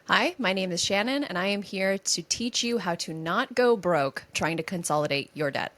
Hi, my name is Shannon, and I am here to teach you how to not go broke trying to consolidate your debt.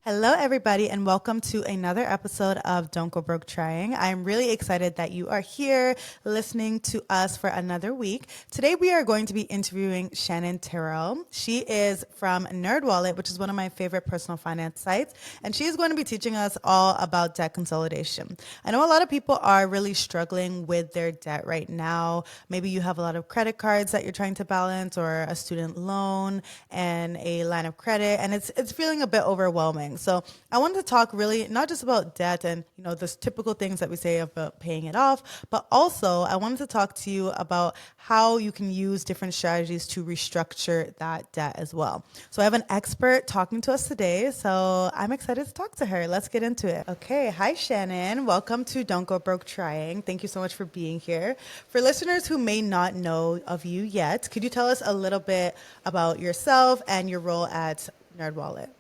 Hello, everybody, and welcome to another episode of Don't Go Broke Trying. I'm really excited that you are here listening to us for another week. Today, we are going to be interviewing Shannon Terrell. She is from Nerdwallet, which is one of my favorite personal finance sites, and she is going to be teaching us all about debt consolidation. I know a lot of people are really struggling with their debt right now. Maybe you have a lot of credit cards that you're trying to balance, or a student loan and a line of credit, and it's feeling a bit overwhelming. So I wanted to talk really not just about debt and the typical things that we say about paying it off, but also I wanted to talk to you about how you can use different strategies to restructure that debt as well. So I have an expert talking to us today, so I'm excited to talk to her. Let's get into it. Okay, hi Shannon. Welcome to Don't Go Broke Trying. Thank you so much for being here. For listeners who may not know of you yet, could you tell us a little bit about yourself and your role at Nerdwallet?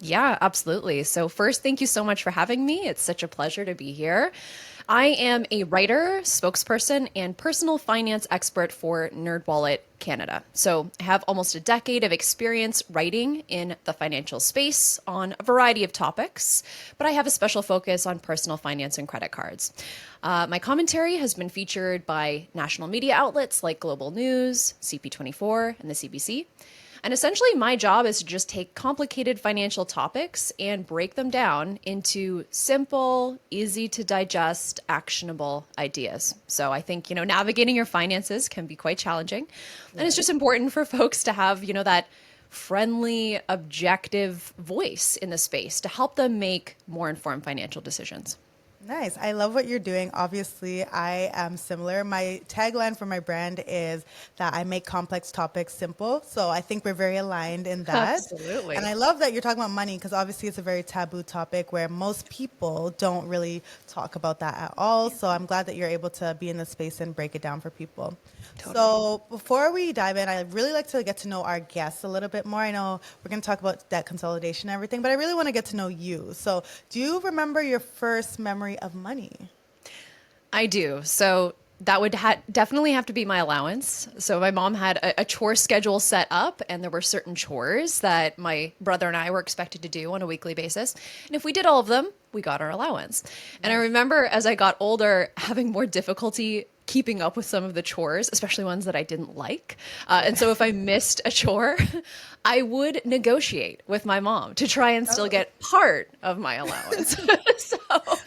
Yeah, absolutely. So, first, thank you so much for having me. It's such a pleasure to be here. I am a writer, spokesperson, and personal finance expert for Nerdwallet Canada. So, I have almost a decade of experience writing in the financial space on a variety of topics, but I have a special focus on personal finance and credit cards. My commentary has been featured by national media outlets like Global News, CP24, and the CBC. And essentially, my job is to just take complicated financial topics and break them down into simple, easy to digest, actionable ideas. So I think, navigating your finances can be quite challenging. And it's just important for folks to have, that friendly, objective voice in the space to help them make more informed financial decisions. Nice. I love what you're doing. Obviously, I am similar. My tagline for my brand is that I make complex topics simple. So I think we're very aligned in that. And Absolutely. I love that you're talking about money because obviously it's a very taboo topic where most people don't really talk about that at all. So I'm glad that you're able to be in the space and break it down for people. Totally. So before we dive in, I'd really like to get to know our guests a little bit more. I know we're going to talk about debt consolidation and everything, but I really want to get to know you. So do you remember your first memory of money? I do. So that would definitely have to be my allowance. So my mom had a chore schedule set up, and there were certain chores that my brother and I were expected to do on a weekly basis. And if we did all of them, we got our allowance. And I Nice. remember as I got older having more difficulty keeping up with some of the chores, especially ones that I didn't like. And so if I missed a chore, I would negotiate with my mom to try and still Oh, get part of my allowance. So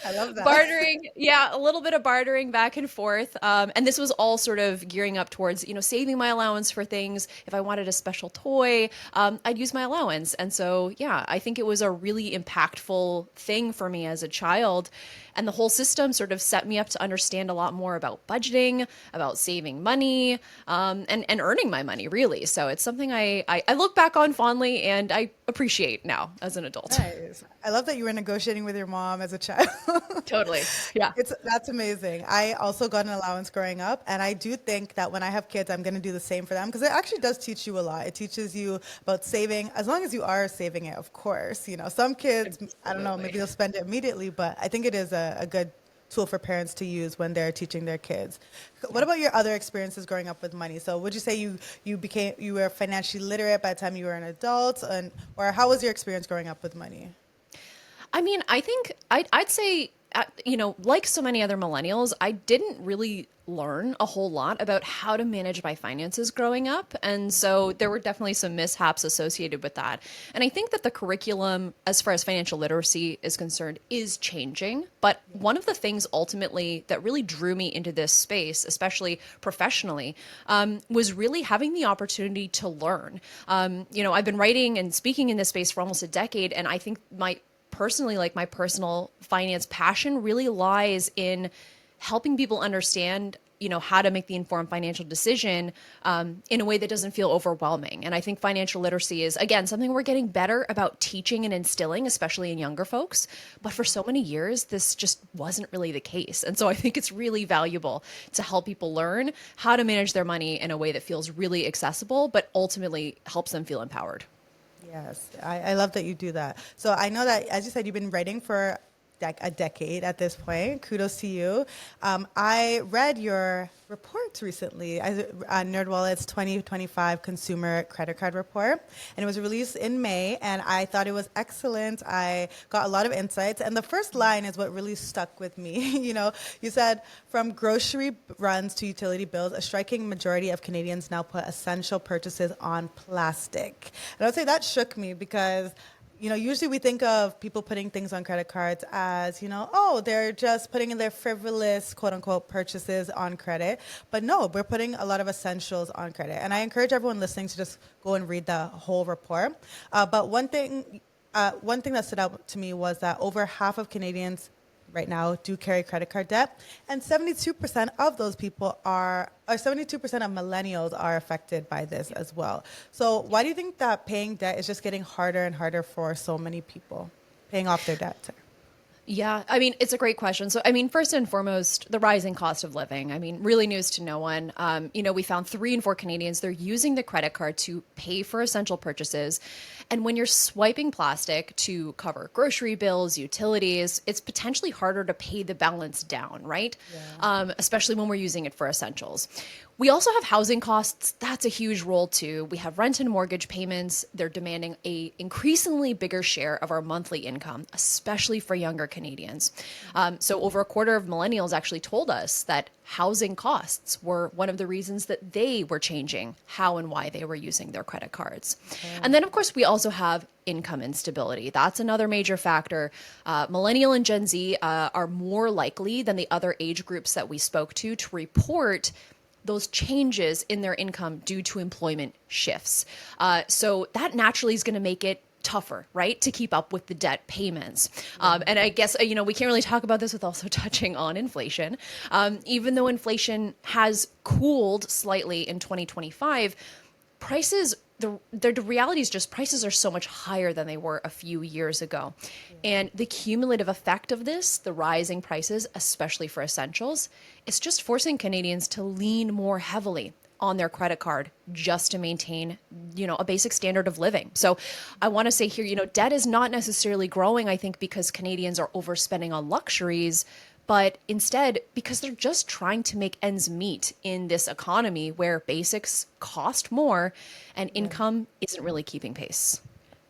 I love that. bartering, yeah, a little bit of bartering back and forth. And this was all sort of gearing up towards, saving my allowance for things. If I wanted a special toy, I'd use my allowance. And so, yeah, I think it was a really impactful thing for me as a child. And the whole system sort of set me up to understand a lot more about budgeting, about saving money, and earning my money, really. So it's something I look back on fondly and I appreciate now as an adult. Nice. I love that you were negotiating with your mom as a child. Totally. Yeah. That's amazing. I also got an allowance growing up, and I do think that when I have kids, I'm going to do the same for them because it actually does teach you a lot. It teaches you about saving, as long as you are saving it, of course. Some kids, I don't know, Absolutely. maybe they'll spend it immediately, but I think it is a good tool for parents to use when they're teaching their kids. What about your other experiences growing up with money? So would you say you were financially literate by the time you were an adult, or how was your experience growing up with money? I mean, I think I'd say, like so many other millennials, I didn't really learn a whole lot about how to manage my finances growing up. And so there were definitely some mishaps associated with that. And I think that the curriculum, as far as financial literacy is concerned, is changing. But one of the things ultimately that really drew me into this space, especially professionally, was really having the opportunity to learn. I've been writing and speaking in this space for almost a decade, and I think my personal finance passion really lies in helping people understand how to make the informed financial decision in a way that doesn't feel overwhelming. And I think financial literacy is, again, something we're getting better about teaching and instilling, especially in younger folks. But for so many years, this just wasn't really the case. And so I think it's really valuable to help people learn how to manage their money in a way that feels really accessible, but ultimately helps them feel empowered. Yes, I love that you do that. So I know that, as you said, you've been writing for a decade at this point. Kudos to you. I read your reports recently, Nerdwallet's 2025 Consumer Credit Card Report, and it was released in May, and I thought it was excellent. I got a lot of insights, and the first line is what really stuck with me. You said, from grocery runs to utility bills, a striking majority of Canadians now put essential purchases on plastic. And I would say that shook me because usually we think of people putting things on credit cards as, oh, they're just putting in their frivolous, quote unquote, purchases on credit. But no, we're putting a lot of essentials on credit. And I encourage everyone listening to just go and read the whole report. But one thing that stood out to me was that over half of Canadians right now do carry credit card debt, and 72% of those people or 72% of millennials are affected by this as well. So why do you think that paying debt is just getting harder and harder for so many people, paying off their debt? Yeah, I mean, it's a great question. So, I mean, first and foremost, the rising cost of living. I mean, really news to no one. We found 3 in 4 Canadians, they're using the credit card to pay for essential purchases. And when you're swiping plastic to cover grocery bills, utilities, it's potentially harder to pay the balance down, right? Yeah. Especially when we're using it for essentials. We also have housing costs. That's a huge role too. We have rent and mortgage payments. They're demanding a increasingly bigger share of our monthly income, especially for younger Canadians. So over a quarter of millennials actually told us that housing costs were one of the reasons that they were changing how and why they were using their credit cards. And then, of course, we also have income instability. That's another major factor. Millennial and Gen Z are more likely than the other age groups that we spoke to report those changes in their income due to employment shifts. So that naturally is going to make it tougher, right, to keep up with the debt payments. And I guess, we can't really talk about this with also touching on inflation. Even though inflation has cooled slightly in 2025, prices, the reality is just prices are so much higher than they were a few years ago. And the cumulative effect of this, the rising prices, especially for essentials, it's just forcing Canadians to lean more heavily on their credit card just to maintain, a basic standard of living. So I want to say here, debt is not necessarily growing, I think, because Canadians are overspending on luxuries, but instead because they're just trying to make ends meet in this economy where basics cost more and income isn't really keeping pace.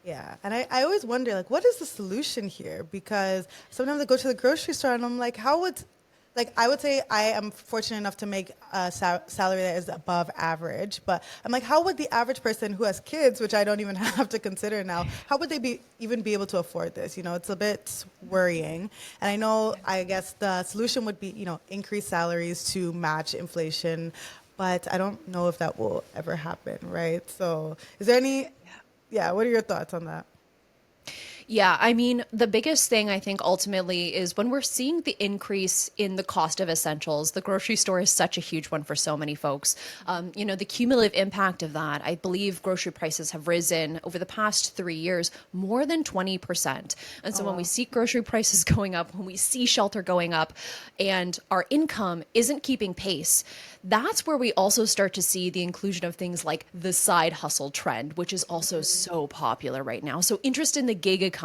Yeah, and I always wonder, like, what is the solution here? Because sometimes I go to the grocery store and I'm like, I would say I am fortunate enough to make a salary that is above average, but I'm like, how would the average person who has kids, which I don't even have to consider now, how would they even be able to afford this? It's a bit worrying. And I guess the solution would be, increase salaries to match inflation, but I don't know if that will ever happen, right? So is there yeah, what are your thoughts on that? Yeah, I mean, the biggest thing I think ultimately is when we're seeing the increase in the cost of essentials, the grocery store is such a huge one for so many folks. The cumulative impact of that, I believe grocery prices have risen over the past 3 years more than 20%. And so Oh, when we wow. see grocery prices going up, when we see shelter going up, and our income isn't keeping pace, that's where we also start to see the inclusion of things like the side hustle trend, which is also so popular right now. So interest in the gig economy.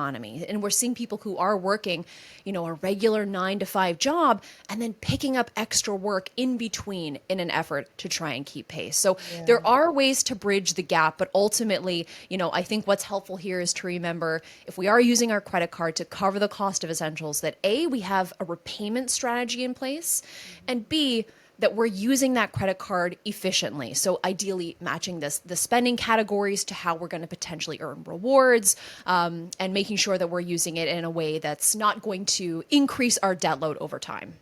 And we're seeing people who are working, a regular 9 to 5 job and then picking up extra work in between in an effort to try and keep pace. So Yeah. there are ways to bridge the gap, but ultimately, I think what's helpful here is to remember if we are using our credit card to cover the cost of essentials, that A, we have a repayment strategy in place, and B, that we're using that credit card efficiently. So ideally matching the spending categories to how we're going to potentially earn rewards, and making sure that we're using it in a way that's not going to increase our debt load over time.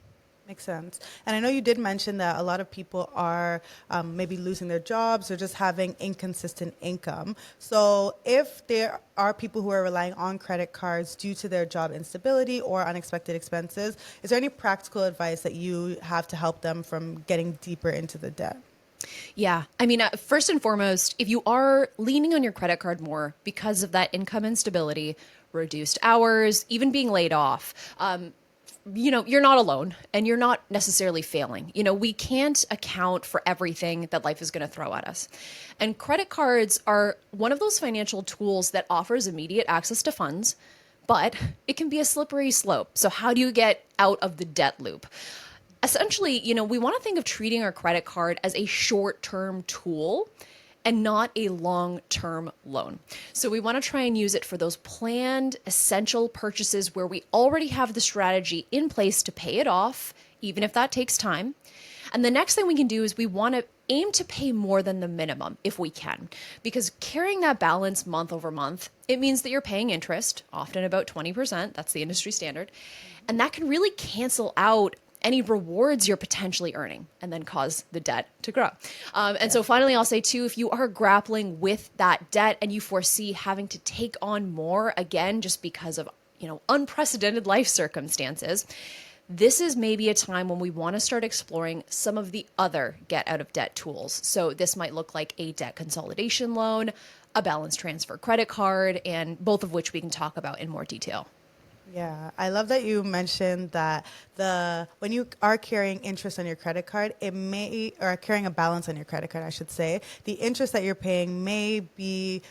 Makes sense. And I know you did mention that a lot of people are maybe losing their jobs or just having inconsistent income. So if there are people who are relying on credit cards due to their job instability or unexpected expenses, is there any practical advice that you have to help them from getting deeper into the debt? Yeah. I mean, first and foremost, if you are leaning on your credit card more because of that income instability, reduced hours, even being laid off, you're not alone and you're not necessarily failing. We can't account for everything that life is going to throw at us. And credit cards are one of those financial tools that offers immediate access to funds, but it can be a slippery slope. So, how do you get out of the debt loop? Essentially, we want to think of treating our credit card as a short term tool and not a long-term loan. So we want to try and use it for those planned, essential purchases where we already have the strategy in place to pay it off, even if that takes time. And the next thing we can do is we want to aim to pay more than the minimum if we can, because carrying that balance month over month, it means that you're paying interest, often about 20%. That's the industry standard. And that can really cancel out any rewards you're potentially earning and then cause the debt to grow. So finally, I'll say too, if you are grappling with that debt and you foresee having to take on more, again, just because of, unprecedented life circumstances, this is maybe a time when we want to start exploring some of the other get out of debt tools. So this might look like a debt consolidation loan, a balance transfer credit card, and both of which we can talk about in more detail. Yeah, I love that you mentioned that when you are carrying interest on your credit card, or carrying a balance on your credit card, I should say, the interest that you're paying may be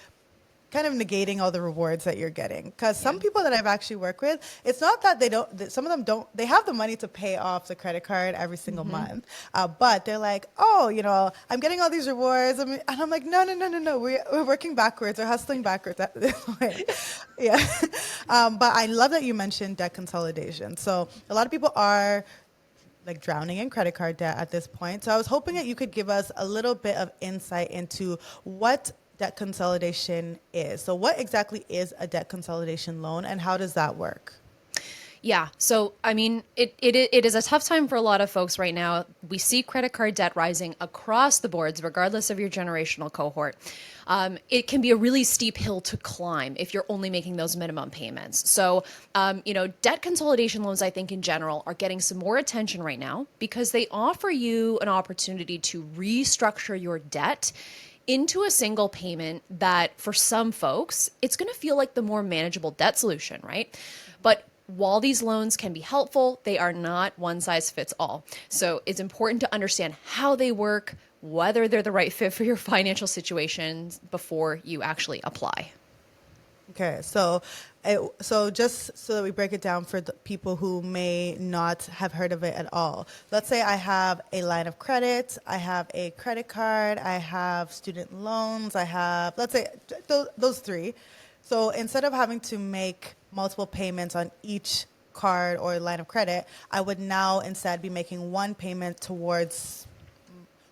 kind of negating all the rewards that you're getting. Because some people that I've actually worked with, it's not that some of them don't, they have the money to pay off the credit card every single month. But they're like, oh, I'm getting all these rewards. And I'm like, no. We're working backwards or hustling backwards at this point. Yeah. But I love that you mentioned debt consolidation. So a lot of people are like drowning in credit card debt at this point. So I was hoping that you could give us a little bit of insight into what debt consolidation is. So what exactly is a debt consolidation loan and how does that work? Yeah. So, it is a tough time for a lot of folks right now. We see credit card debt rising across the boards, regardless of your generational cohort. It can be a really steep hill to climb if you're only making those minimum payments. So, debt consolidation loans, I think in general, are getting some more attention right now because they offer you an opportunity to restructure your debt into a single payment that for some folks, it's going to feel like the more manageable debt solution, right? But while these loans can be helpful, they are not one size fits all. So it's important to understand how they work, whether they're the right fit for your financial situations before you actually apply. Okay, so just so that we break it down for the people who may not have heard of it at all. Let's say I have a line of credit, I have a credit card, I have student loans, I have, let's say, those three. So instead of having to make multiple payments on each card or line of credit, I would now instead be making one payment towards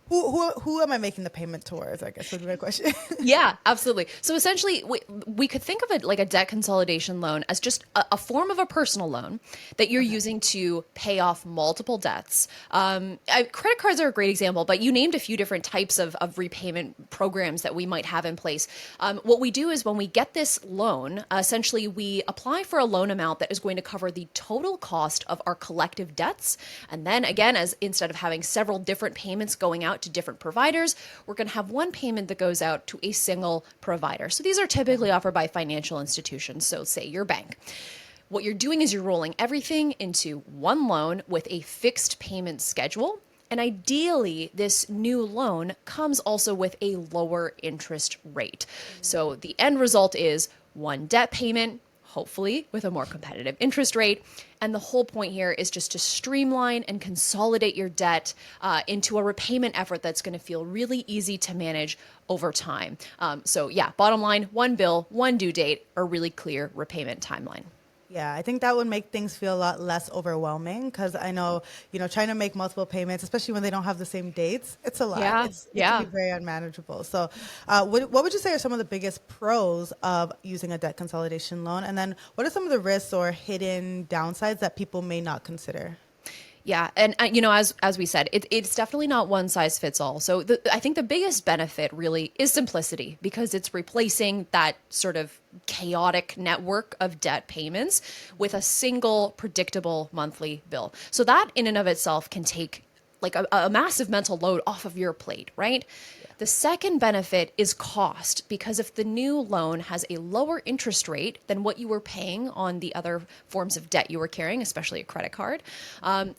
who am I making the payment towards, I guess would be my question. Yeah, absolutely. So essentially, we could think of it like a debt consolidation loan as just a form of a personal loan that you're using to pay off multiple debts. Credit cards are a great example, but you named a few different types of repayment programs that we might have in place. What we do is when we get this loan, essentially we apply for a loan amount that is going to cover the total cost of our collective debts. And then again, as instead of having several different payments going out to different providers, we're going to have one payment that goes out to a single provider. So these are typically offered by financial institutions. So say your bank. What you're doing is you're rolling everything into one loan with a fixed payment schedule. And ideally, this new loan comes also with a lower interest rate. So the end result is one debt payment, hopefully with a more competitive interest rate. And the whole point here is just to streamline and consolidate your debt into a repayment effort that's going to feel really easy to manage over time. Bottom line, one bill, one due date, a really clear repayment timeline. Yeah, I think that would make things feel a lot less overwhelming because I know, trying to make multiple payments, especially when they don't have the same dates, it's a lot. Yeah, It can be very unmanageable. So what would you say are some of the biggest pros of using a debt consolidation loan? And then what are some of the risks or hidden downsides that people may not consider? Yeah. And, as we said, it's definitely not one size fits all. So I think the biggest benefit really is simplicity because it's replacing that sort of chaotic network of debt payments with a single predictable monthly bill. So that in and of itself can take like a massive mental load off of your plate, right? The second benefit is cost, because if the new loan has a lower interest rate than what you were paying on the other forms of debt you were carrying, especially a credit card,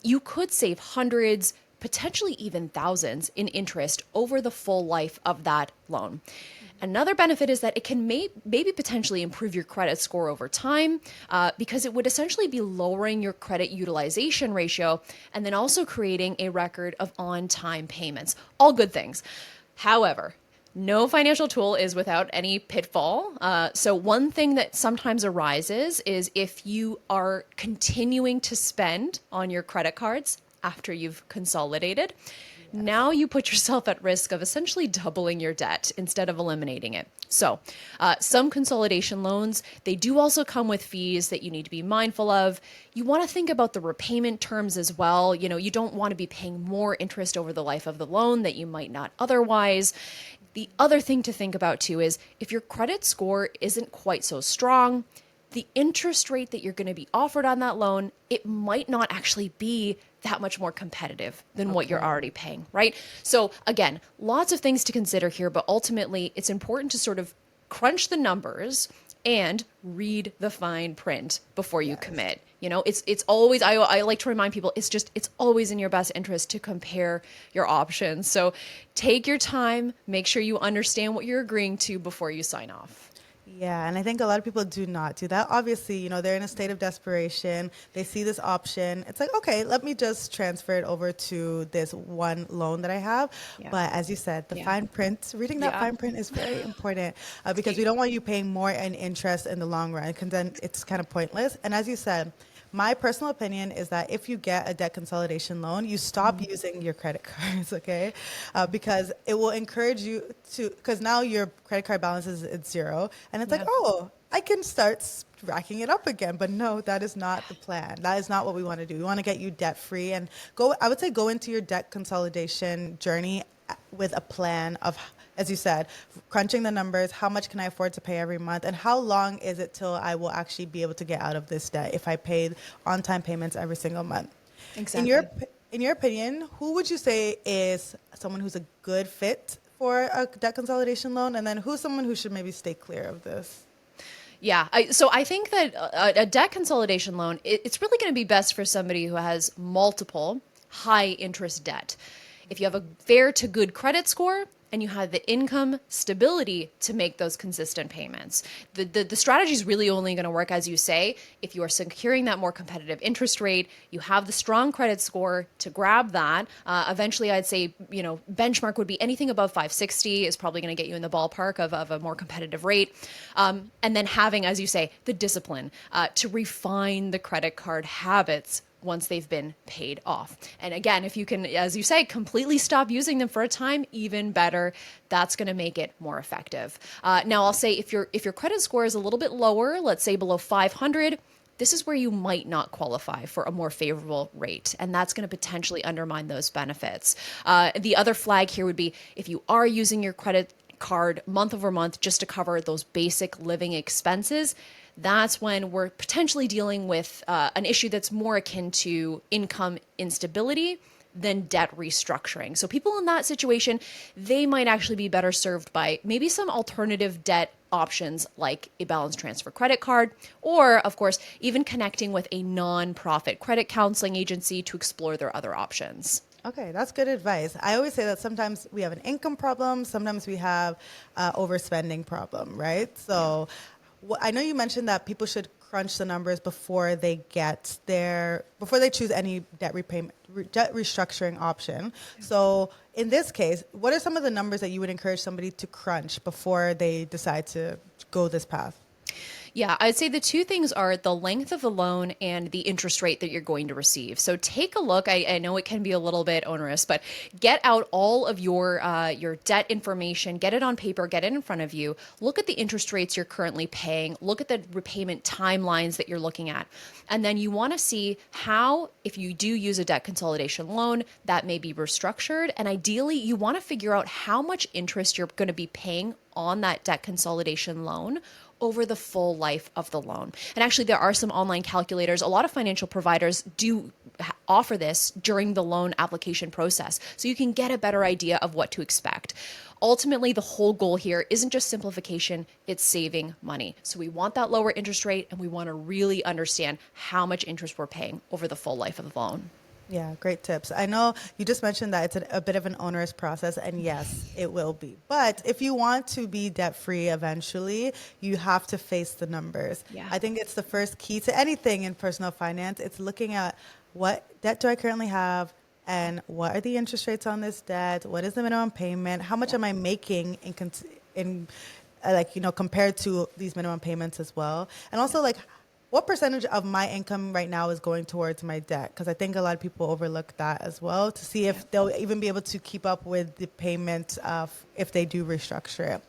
you could save hundreds, potentially even thousands in interest over the full life of that loan. Another benefit is that it can maybe potentially improve your credit score over time, because it would essentially be lowering your credit utilization ratio and then also creating a record of on-time payments. All good things. However, no financial tool is without any pitfall. So one thing that sometimes arises is if you are continuing to spend on your credit cards after you've consolidated, now you put yourself at risk of essentially doubling your debt instead of eliminating it. So some consolidation loans, they do also come with fees that you need to be mindful of. You want to think about the repayment terms as well. You know, you don't want to be paying more interest over the life of the loan that you might not otherwise. The other thing to think about too is if your credit score isn't quite so strong, the interest rate that you're going to be offered on that loan, it might not actually be that much more competitive than what you're already paying, right? So again, lots of things to consider here, but ultimately it's important to sort of crunch the numbers and read the fine print before you commit. You know, it's always, I like to remind people, it's always in your best interest to compare your options. So take your time, make sure you understand what you're agreeing to before you sign off. Yeah, and I think a lot of people do not do that. Obviously, you know, they're in a state of desperation. They see this option. It's like, okay, let me just transfer it over to this one loan that I have. Yeah. But as you said, the Yeah. fine print, reading that Yeah. fine print is very important because we don't want you paying more in interest in the long run because then it's kind of pointless. And as you said, my personal opinion is that if you get a debt consolidation loan, you stop using your credit cards, okay? Because it will encourage you to, because now your credit card balance is at zero, and it's like, Yeah. oh, I can start racking it up again. But no, that is not the plan. That is not what we want to do. We want to get you debt free and go, I would say, go into your debt consolidation journey with a plan of, as you said, crunching the numbers, how much can I afford to pay every month, and how long is it till I will actually be able to get out of this debt if I paid on-time payments every single month. In your Exactly. in your opinion, who would you say is someone who's a good fit for a debt consolidation loan, and then who's someone who should maybe stay clear of this? Yeah, so I think that a debt consolidation loan, it's really going to be best for somebody who has multiple high interest debt. If you have a fair to good credit score and you have the income stability to make those consistent payments, the strategy is really only going to work, as you say, if you are securing that more competitive interest rate, you have the strong credit score to grab that. Eventually, I'd say, you know, benchmark would be anything above 560 is probably going to get you in the ballpark of a more competitive rate. And then having, as you say, the discipline to refine the credit card habits once they've been paid off. And again, if you can, as you say, completely stop using them for a time, even better. That's going to make it more effective. Now, I'll say if your credit score is a little bit lower, let's say below 500, this is where you might not qualify for a more favorable rate, and that's going to potentially undermine those benefits. The other flag here would be if you are using your credit card month over month just to cover those basic living expenses, that's when we're potentially dealing with an issue that's more akin to income instability than debt restructuring. So people in that situation, they might actually be better served by maybe some alternative debt options like a balance transfer credit card, or of course, even connecting with a non-profit credit counseling agency to explore their other options. Okay, that's good advice. I always say that sometimes we have an income problem, sometimes we have overspending problem, right? So I know you mentioned that people should crunch the numbers before they before they choose any debt restructuring option. So in this case, what are some of the numbers that you would encourage somebody to crunch before they decide to go this path? Yeah, I'd say the two things are the length of the loan and the interest rate that you're going to receive. So take a look. I know it can be a little bit onerous, but get out all of your debt information, get it on paper, get it in front of you. Look at the interest rates you're currently paying. Look at the repayment timelines that you're looking at. And then you want to see how, if you do use a debt consolidation loan, that may be restructured. And ideally, you want to figure out how much interest you're going to be paying on that debt consolidation loan over the full life of the loan. And actually, there are some online calculators. A lot of financial providers do offer this during the loan application process so you can get a better idea of what to expect. Ultimately, the whole goal here isn't just simplification, it's saving money. So we want that lower interest rate, and we want to really understand how much interest we're paying over the full life of the loan. Yeah, great tips. I know you just mentioned that it's a bit of an onerous process, and yes, it will be. But if you want to be debt free eventually, you have to face the numbers. Yeah. I think it's the first key to anything in personal finance. It's looking at what debt do I currently have, and what are the interest rates on this debt? What is the minimum payment? How much am I making in like, compared to these minimum payments as well? And also, like, what percentage of my income right now is going towards my debt? Because I think a lot of people overlook that as well, to see if they'll even be able to keep up with the payment if they do restructure it.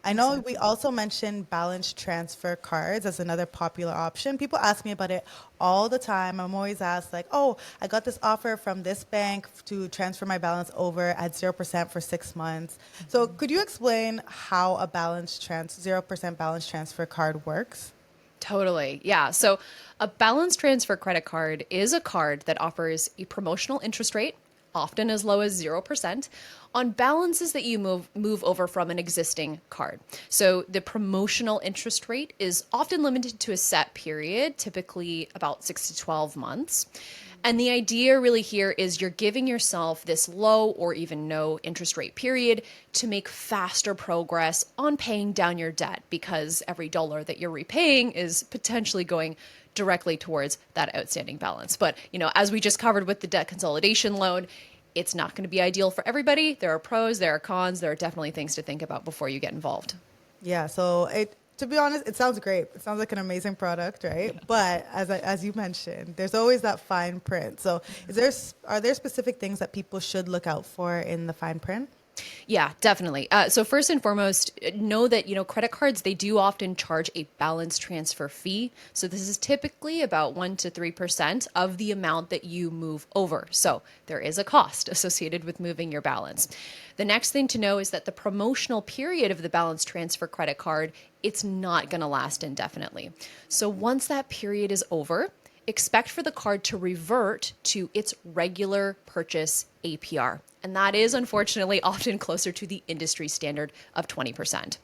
I know we also mentioned balance transfer cards as another popular option. People ask me about it all the time. I'm always asked, like, oh, I got this offer from this bank to transfer my balance over at 0% for 6 months. So could you explain how a 0% balance transfer card works? Totally. Yeah. So a balance transfer credit card is a card that offers a promotional interest rate, often as low as 0%, on balances that you move over from an existing card. So the promotional interest rate is often limited to a set period, typically about 6 to 12 months. And the idea really here is you're giving yourself this low or even no interest rate period to make faster progress on paying down your debt, because every dollar that you're repaying is potentially going directly towards that outstanding balance. But, as we just covered with the debt consolidation loan, it's not going to be ideal for everybody. There are pros, there are cons, there are definitely things to think about before you get involved. Yeah, so to be honest, it sounds great. It sounds like an amazing product, right? Yeah. But as you mentioned, there's always that fine print. So are there specific things that people should look out for in the fine print? Yeah, definitely. So first and foremost, know that, credit cards, they do often charge a balance transfer fee. So this is typically about 1 to 3% of the amount that you move over. So there is a cost associated with moving your balance. The next thing to know is that the promotional period of the balance transfer credit card, it's not going to last indefinitely. So once that period is over, expect for the card to revert to its regular purchase APR. And that is unfortunately often closer to the industry standard of 20%.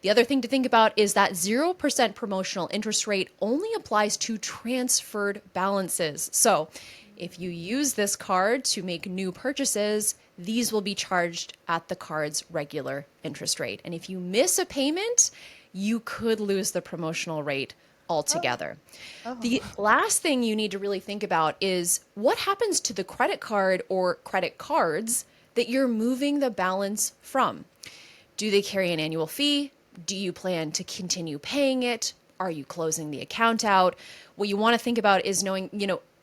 The other thing to think about is that 0% promotional interest rate only applies to transferred balances. So if you use this card to make new purchases, these will be charged at the card's regular interest rate. And if you miss a payment, you could lose the promotional rate altogether. Oh. The last thing you need to really think about is what happens to the credit card or credit cards that you're moving the balance from. Do they carry an annual fee? Do you plan to continue paying it? Are you closing the account out? What you want to think about is knowing,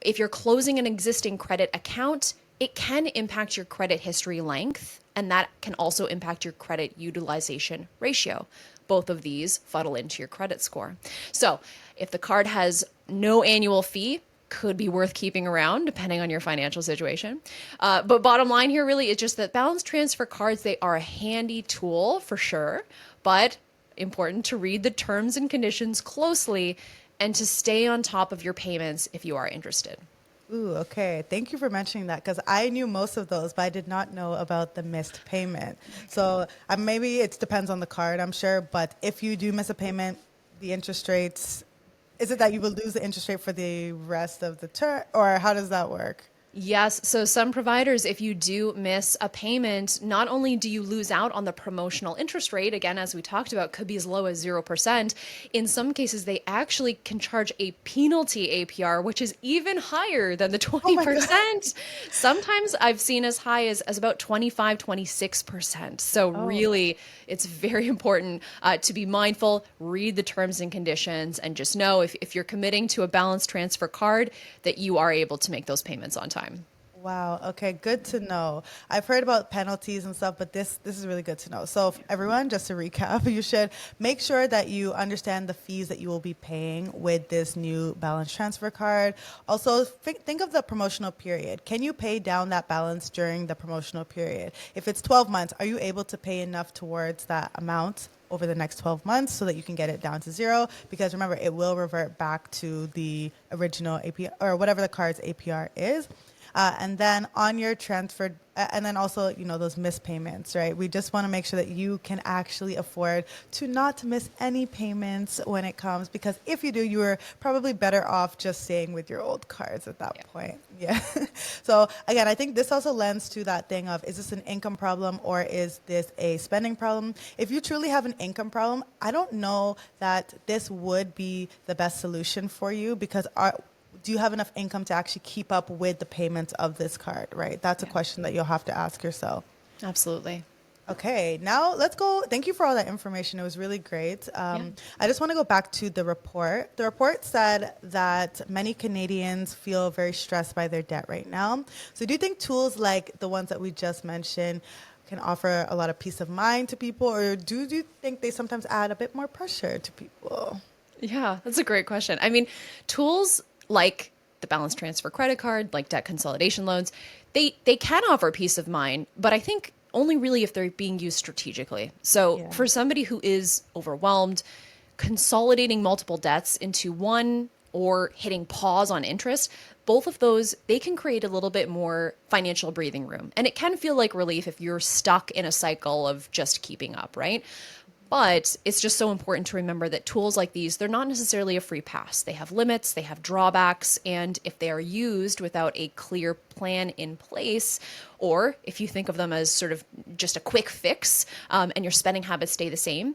if you're closing an existing credit account, it can impact your credit history length, and that can also impact your credit utilization ratio. Both of these funnel into your credit score. So if the card has no annual fee, could be worth keeping around depending on your financial situation. But bottom line here really is just that balance transfer cards, they are a handy tool for sure, but important to read the terms and conditions closely and to stay on top of your payments if you are interested. Ooh, okay. Thank you for mentioning that, because I knew most of those, but I did not know about the missed payment. So maybe it depends on the card, I'm sure. But if you do miss a payment, the interest rates, is it that you will lose the interest rate for the rest of the term, or how does that work? Yes. So some providers, if you do miss a payment, not only do you lose out on the promotional interest rate, again, as we talked about, could be as low as 0%. In some cases, they actually can charge a penalty APR, which is even higher than the 20%. Sometimes I've seen as high as about 25, 26%. So really, it's very important to be mindful, read the terms and conditions, and just know if you're committing to a balance transfer card that you are able to make those payments on time. Wow. Okay. Good to know. I've heard about penalties and stuff, but this is really good to know. So everyone, just to recap, you should make sure that you understand the fees that you will be paying with this new balance transfer card. Also, think of the promotional period. Can you pay down that balance during the promotional period? If it's 12 months, are you able to pay enough towards that amount? over the next 12 months so that you can get it down to zero. Because remember, it will revert back to the original APR or whatever the card's APR is. And then on your transfer, and then also, those missed payments, right? We just want to make sure that you can actually afford to not miss any payments when it comes, because if you do, you are probably better off just staying with your old cards at that point. Yeah. So again, I think this also lends to that thing of, is this an income problem or is this a spending problem? If you truly have an income problem, I don't know that this would be the best solution for you, because do you have enough income to actually keep up with the payments of this card, right? That's a question that you'll have to ask yourself. Absolutely. Okay, now let's go. Thank you for all that information. It was really great. I just want to go back to the report. The report said that many Canadians feel very stressed by their debt right now. So do you think tools like the ones that we just mentioned can offer a lot of peace of mind to people, or do you think they sometimes add a bit more pressure to people? Yeah, that's a great question. I mean, tools like the balance transfer credit card, like debt consolidation loans, they can offer peace of mind, but I think only really if they're being used strategically. So for somebody who is overwhelmed, consolidating multiple debts into one or hitting pause on interest, both of those, they can create a little bit more financial breathing room. And it can feel like relief if you're stuck in a cycle of just keeping up, right? But it's just so important to remember that tools like these, they're not necessarily a free pass. They have limits, they have drawbacks, and if they are used without a clear plan in place, or if you think of them as sort of just a quick fix and your spending habits stay the same,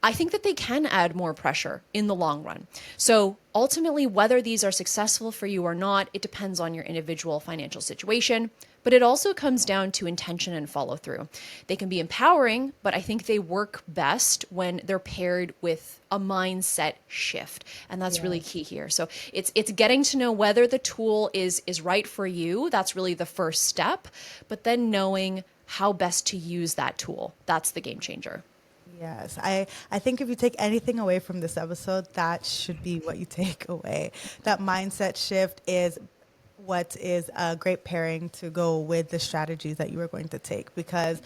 I think that they can add more pressure in the long run. So ultimately, whether these are successful for you or not, it depends on your individual financial situation. But it also comes down to intention and follow through. They can be empowering, but I think they work best when they're paired with a mindset shift. And that's really key here. So it's getting to know whether the tool is right for you. That's really the first step. But then knowing how best to use that tool. That's the game changer. Yes, I think if you take anything away from this episode, that should be what you take away. That mindset shift is what is a great pairing to go with the strategies that you are going to take. Because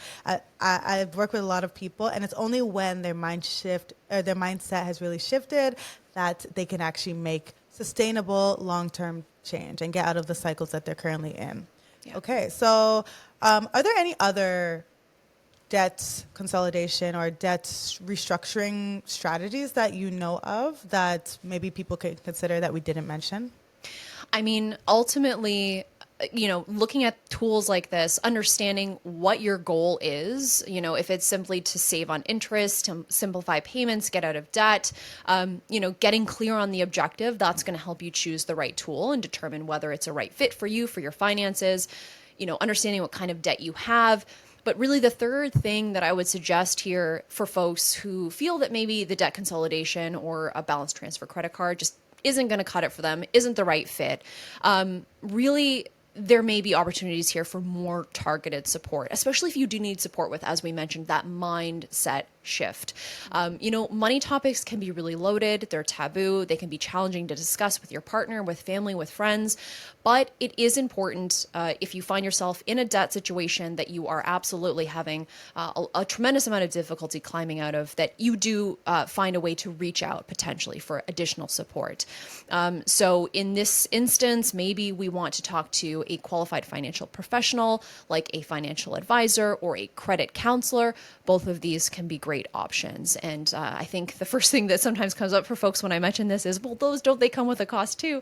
I've worked with a lot of people, and it's only when their their mindset has really shifted that they can actually make sustainable long-term change and get out of the cycles that they're currently in. Yeah. Okay, so are there any other debt consolidation or debt restructuring strategies that you know of that maybe people could consider that we didn't mention? I mean, ultimately, looking at tools like this, understanding what your goal is, if it's simply to save on interest, to simplify payments, get out of debt, getting clear on the objective, that's going to help you choose the right tool and determine whether it's a right fit for you, for your finances, understanding what kind of debt you have. But really the third thing that I would suggest here for folks who feel that maybe the debt consolidation or a balance transfer credit card just isn't going to cut it for them, isn't the right fit, really there may be opportunities here for more targeted support, especially if you do need support with, as we mentioned, that mindset shift. Money topics can be really loaded. They're taboo. They can be challenging to discuss with your partner, with family, with friends. But it is important if you find yourself in a debt situation that you are absolutely having a tremendous amount of difficulty climbing out of, that you do find a way to reach out potentially for additional support. So in this instance, maybe we want to talk to a qualified financial professional like a financial advisor or a credit counselor. Both of these can be great options. And I think the first thing that sometimes comes up for folks when I mention this is, well, don't they come with a cost too?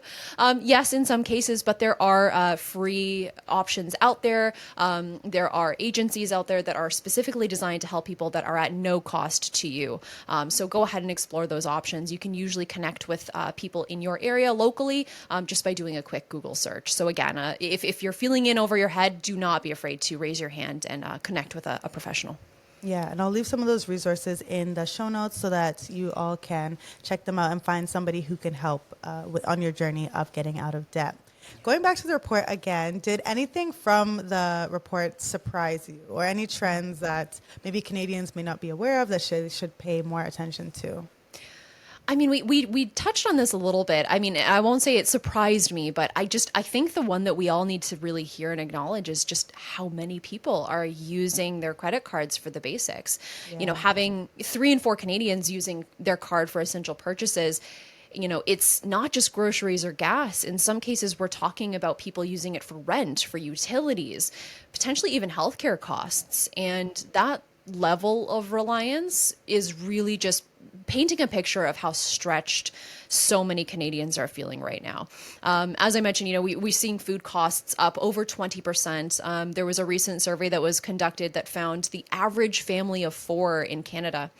Yes, in some cases, but there are free options out there. There are agencies out there that are specifically designed to help people that are at no cost to you. So go ahead and explore those options. You can usually connect with people in your area locally just by doing a quick Google search. So again, if you're feeling in over your head, do not be afraid to raise your hand and connect with a professional. Yeah, and I'll leave some of those resources in the show notes so that you all can check them out and find somebody who can help on your journey of getting out of debt. Going back to the report again, did anything from the report surprise you, or any trends that maybe Canadians may not be aware of that should pay more attention to? I mean, we touched on this a little bit. I mean, I won't say it surprised me, but I think the one that we all need to really hear and acknowledge is just how many people are using their credit cards for the basics. You know, Yeah. having 3 in 4 Canadians using their card for essential purchases, it's not just groceries or gas. In some cases, we're talking about people using it for rent, for utilities, potentially even healthcare costs. And that level of reliance is really just painting a picture of how stretched so many Canadians are feeling right now. As I mentioned, we're seeing food costs up over 20%. There was a recent survey that was conducted that found the average family of 4 in Canada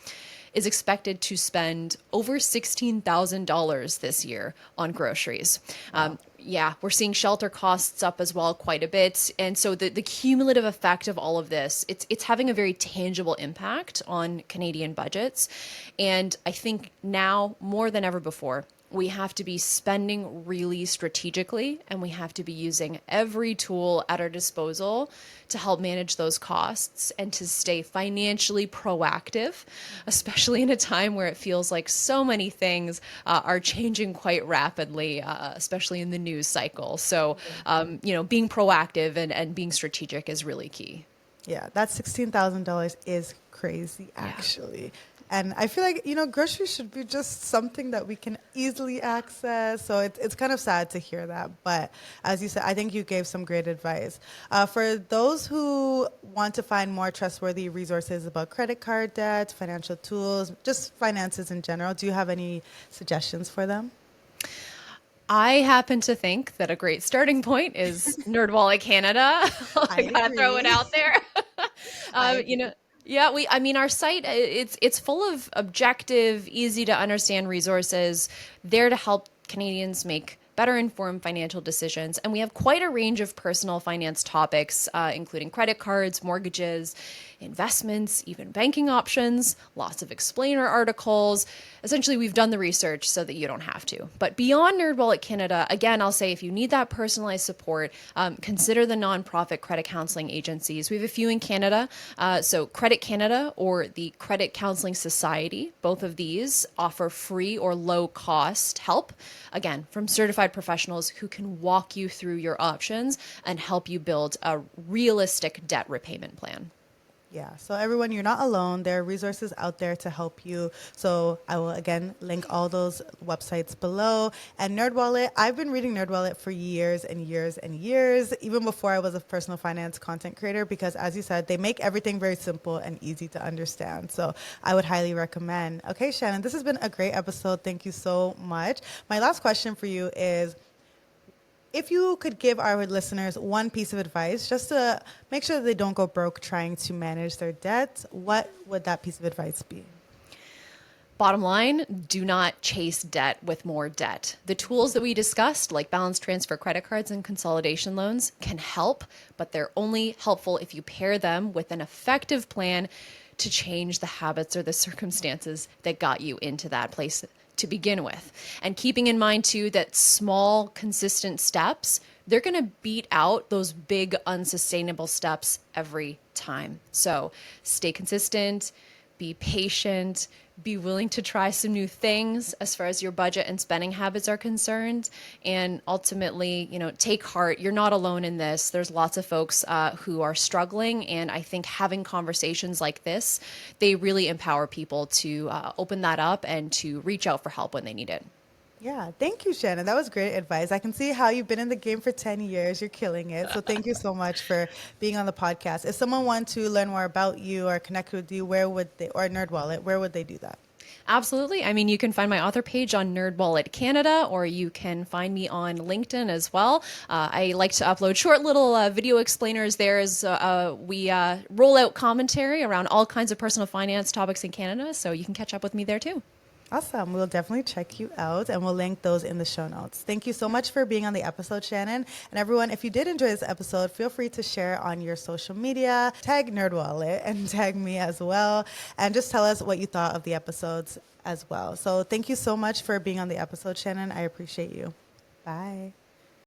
is expected to spend over $16,000 this year on groceries. Yeah, we're seeing shelter costs up as well quite a bit. And so the cumulative effect of all of this, it's having a very tangible impact on Canadian budgets. And I think now more than ever before, we have to be spending really strategically, and we have to be using every tool at our disposal to help manage those costs and to stay financially proactive, especially in a time where it feels like so many things are changing quite rapidly, especially in the news cycle. So, being proactive and being strategic is really key. Yeah, that $16,000 is crazy, Yeah. actually. And I feel like, groceries should be just something that we can easily access. So it's kind of sad to hear that. But as you said, I think you gave some great advice. For those who want to find more trustworthy resources about credit card debt, financial tools, just finances in general, do you have any suggestions for them? I happen to think that a great starting point is Nerdwallet Canada. I I gotta throw it agree. out there. I You agree. know, yeah, I mean, our site, it's full of objective, easy to understand resources there to help Canadians make better informed financial decisions. And we have quite a range of personal finance topics, including credit cards, mortgages, investments, even banking options, lots of explainer articles. Essentially, we've done the research so that you don't have to. But beyond Nerdwallet Canada, again, I'll say if you need that personalized support, consider the nonprofit credit counseling agencies. We have a few in Canada. So Credit Canada or the Credit Counseling Society, both of these offer free or low cost help, again, from certified professionals who can walk you through your options and help you build a realistic debt repayment plan. Yeah, so everyone, you're not alone. There are resources out there to help you. So I will again link all those websites below. And Nerdwallet, I've been reading Nerdwallet for years and years and years, even before I was a personal finance content creator, because as you said, they make everything very simple and easy to understand. So I would highly recommend. Okay, Shannon, this has been a great episode. Thank you so much. My last question for you is, if you could give our listeners one piece of advice just to make sure that they don't go broke trying to manage their debt, what would that piece of advice be? Bottom line, do not chase debt with more debt. The tools that we discussed, like balance transfer credit cards and consolidation loans, can help, but they're only helpful if you pair them with an effective plan to change the habits or the circumstances that got you into that place to begin with. And keeping in mind, too, that small, consistent steps, they're going to beat out those big, unsustainable steps every time. So stay consistent, be patient, be willing to try some new things as far as your budget and spending habits are concerned. And ultimately, take heart. You're not alone in this. There's lots of folks who are struggling. And I think having conversations like this, they really empower people to open that up and to reach out for help when they need it. Yeah, thank you, Shannon. That was great advice. I can see how you've been in the game for 10 years. You're killing it. So thank you so much for being on the podcast. If someone wants to learn more about you or connect with you, where would they, or Nerdwallet, where would they do that? Absolutely. I mean, you can find my author page on Nerdwallet Canada, or you can find me on LinkedIn as well. I like to upload short little video explainers there as we roll out commentary around all kinds of personal finance topics in Canada. So you can catch up with me there too. Awesome. We'll definitely check you out and we'll link those in the show notes. Thank you so much for being on the episode, Shannon. And everyone, if you did enjoy this episode, feel free to share on your social media, tag Nerdwallet and tag me as well. And just tell us what you thought of the episodes as well. So thank you so much for being on the episode, Shannon. I appreciate you. Bye.